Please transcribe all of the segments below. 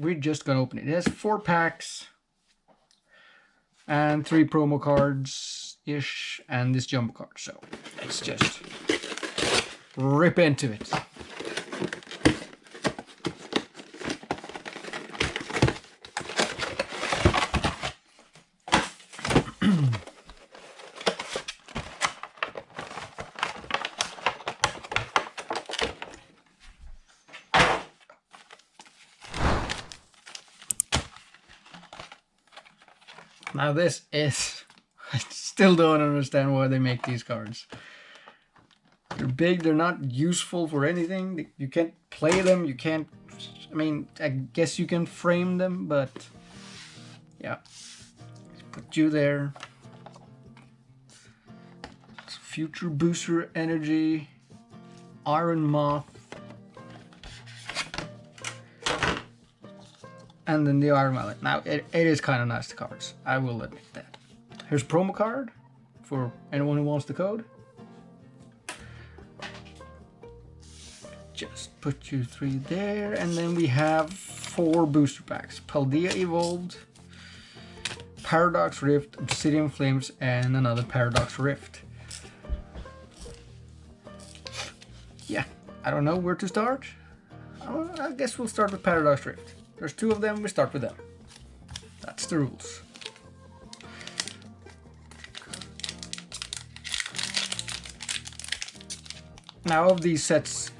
we're just gonna open it. It has 4 packs and 3 promo cards ish and this jumbo card. So let's just rip into it. Now this is, I still don't understand why they make these cards. They're big, they're not useful for anything. You can't play them, you can't, I mean, I guess you can frame them, but yeah. Put you there. Future Booster Energy, Iron Moth, and then the Iron Valiant. Now, it is kind of nice, the cards. I will admit that. Here's a promo card for anyone who wants the code. Just put you 3 there. And then we have 4 booster packs. Paldea Evolved, Paradox Rift, Obsidian Flames, and another Paradox Rift. Yeah, I don't know where to start. I guess we'll start with Paradox Rift. There's 2 of them, we start with them. That's the rules. Now, of these sets,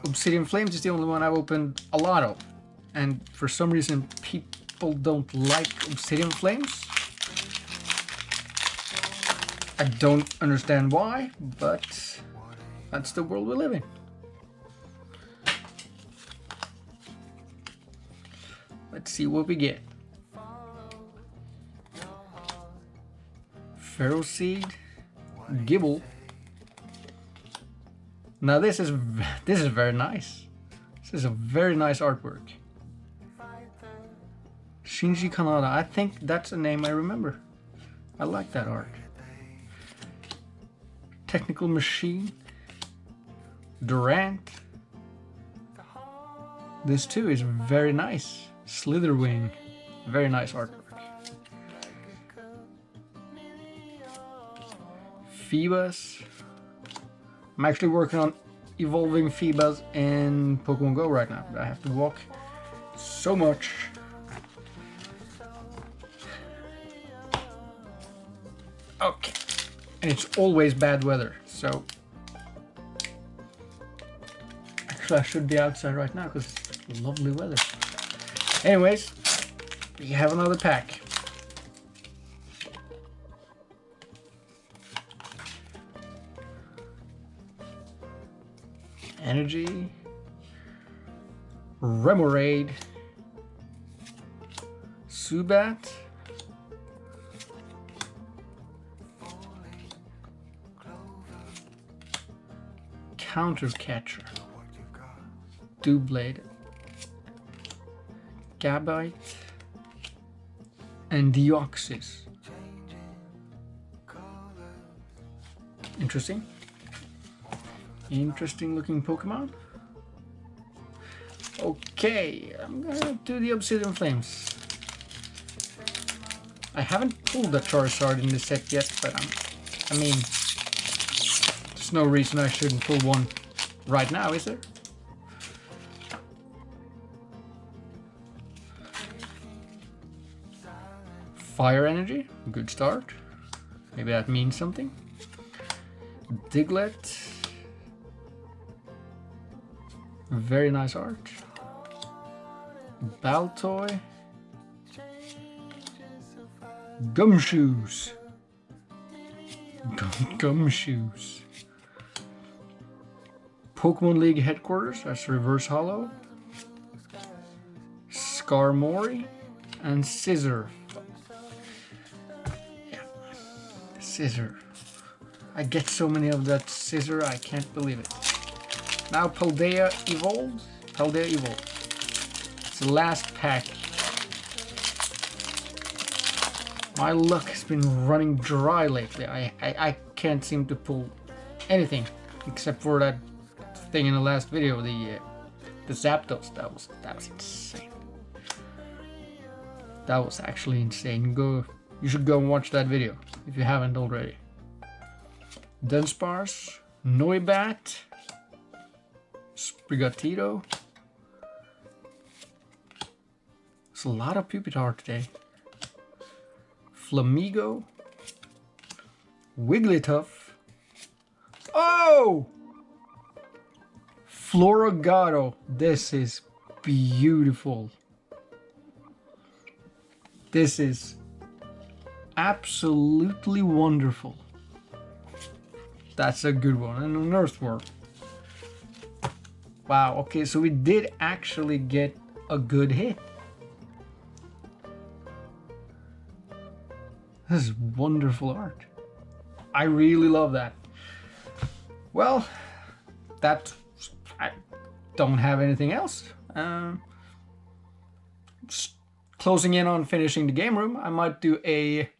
Obsidian Flames is the only one I've opened a lot of. And for some reason, people don't like Obsidian Flames. I don't understand why, but that's the world we live in. Let's see what we get. Pharaoh Seed, Gibble. Now this is very nice. This is a very nice artwork. Shinji Kanada. I think that's a name I remember. I like that art. Technical Machine, Durant. This too is very nice. Slitherwing, very nice artwork. Phoebus. I'm actually working on evolving Phoebus in Pokemon Go right now, but I have to walk so much. Okay, and it's always bad weather, so actually I should be outside right now because it's lovely weather. Anyways, we have another pack. Energy, Remoraid, Zubat, Countercatcher, Doublade, Gabite, and Deoxys. Interesting. Interesting looking Pokemon. Okay, I'm gonna do the Obsidian Flames. I haven't pulled the Charizard in this set yet, but I mean, there's no reason I shouldn't pull one right now, is there? Fire Energy, good start. Maybe that means something. Diglett. Very nice art. Baltoy. Gumshoes. Gumshoes. Pokemon League headquarters, that's Reverse Hollow. Skarmory and Scizor. Yeah. Scizor. I get so many of that Scizor, I can't believe it. Now Paldea Evolved. Paldea Evolved. It's the last pack. My luck has been running dry lately. I can't seem to pull anything except for that thing in the last video, the Zapdos. That was insane. That was actually insane. You should go and watch that video if you haven't already. Dunsparce, Noibat, Sprigatito. There's a lot of Pupitar today. Flamigo, Wigglytuff. Oh! Floragato. This is beautiful. This is absolutely wonderful. That's a good one. And an Earthworm. Wow, okay, so we did actually get a good hit. This is wonderful art. I really love that. Well, I don't have anything else. Closing in on finishing the game room. I might do a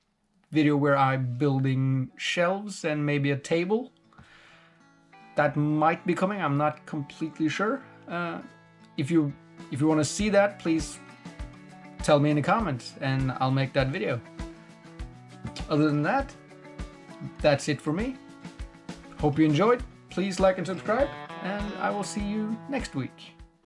video where I'm building shelves and maybe a table. That might be coming. I'm not completely sure. If you want to see that, please tell me in the comments and I'll make that video. Other than that, that's it for me. Hope you enjoyed. Please like and subscribe, and I will see you next week.